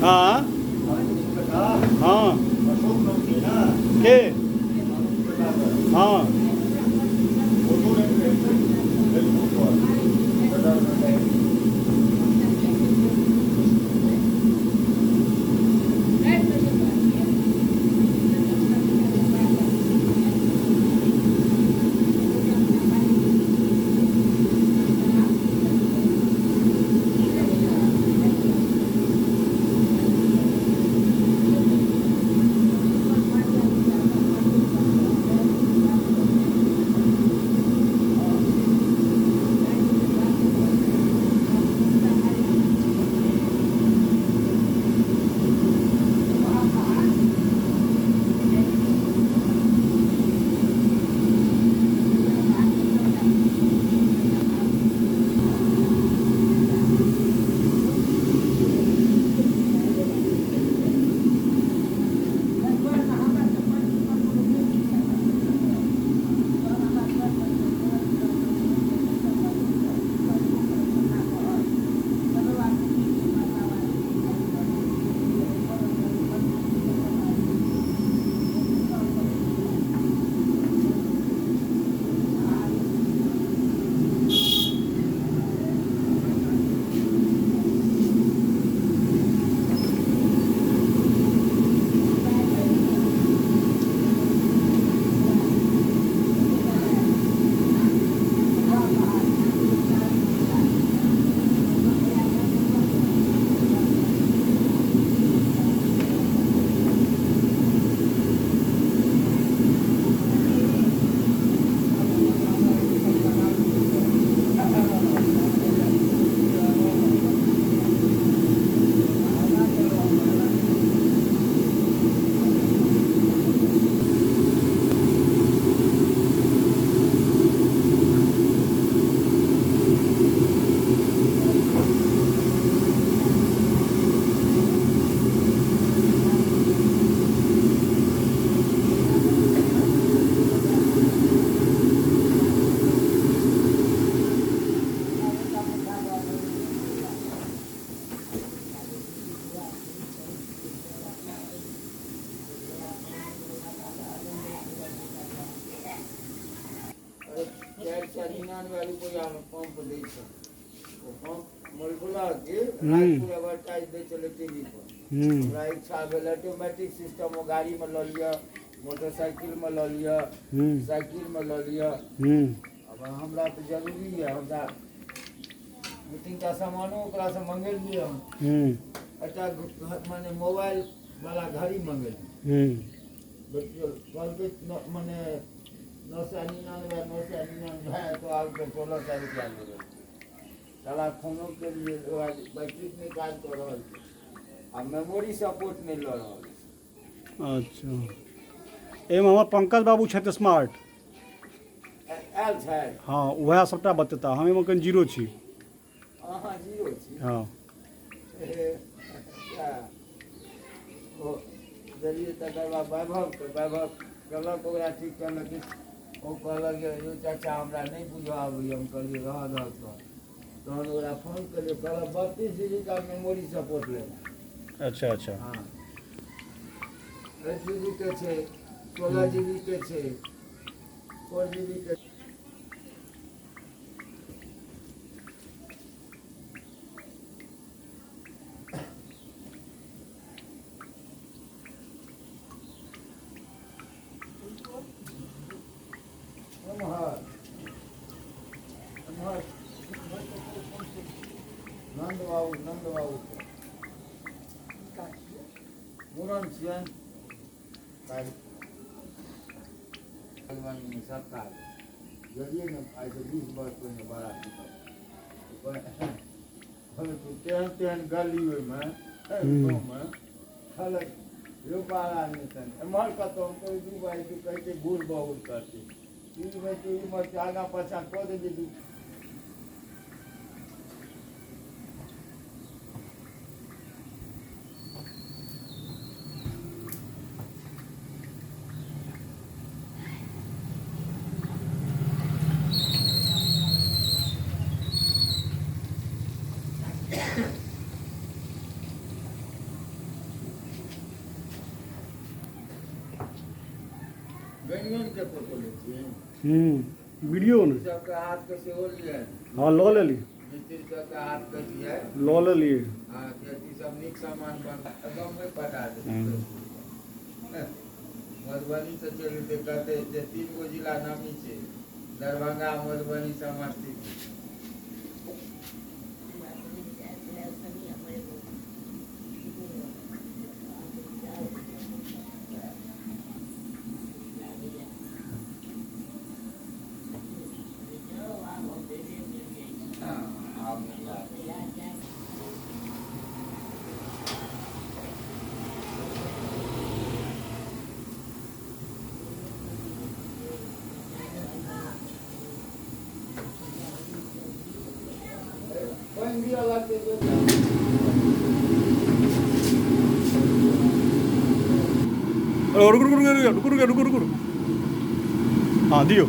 हाँ हाँ के हाँ पंप दै छै ओ पंप मलबुला के राजपुर एडवर्टाइज दै छलै टीवी पर हमरा इच्छा भेल ऑटोमेटिक सिस्टम ओ गाड़ी में लऽ लिअ मोटरसाइकिल में लऽ लिअ साइकिल में लऽ लिअ अब हमरा तो जरूरी है हमरा मीटिंग का सामानो ओकरा से मंगेलिए हम एकटा माने मोबाइल वाला घड़ी मंगेलिए कहलकै माने 999 तो आपको 1600 रुपया मिले साला फोनों के लिए बैटरी में काज कर रहा है आ मेमोरी सपोर्ट नहीं लऽ रहा है। अच्छा एहिमे हमर पंकज बाबू छथि स्मार्ट आयल छै हाँ वएह सबटा बतेता हम एहिमे कनि जीरो छी अहाँ जीरो छी हाँ ओ देलिए तकर बाद वैभव कहलक ओकरा ठीक करलक ओ कहलक यौ चाचा हमरा नहीं बुझऽ आबैए हम कहलिए रह तहन ओकरा फोन करिए कहलक 32 GB का मेमोरी सपोर्ट लेना। अच्छा अच्छा हाँ 8 GB के छै 16 GB के छै 4 GB के नंद बाबू मूड़न छियन सरकार गेलिए ने आज से 20 वर्ष पहिने बड़ा तेहन गली ओहिमे गाँवमे छलै यो बारा नहि तनि एम्हर कतहु हम कहै दू भाइ तू कहै छै बूढ़ बहुत करतै इमहर आगाँ पाछाँ कऽ देलिए बनियों के फोटो लेती है वीडियो ने सबके हाथ के सेहो लिए हाँ लऽ लेली मिस्त्री सबके हाथ के लिए लऽ लेलियै हाँ खेती सब नीक सामान बन एकदम में पटा दे मधुबनी से चल के कहते जे 3 गो जिला नामी छै दरभंगा मधुबनी समस्तीपुर कोई भी अलग के रुक हाँ दियो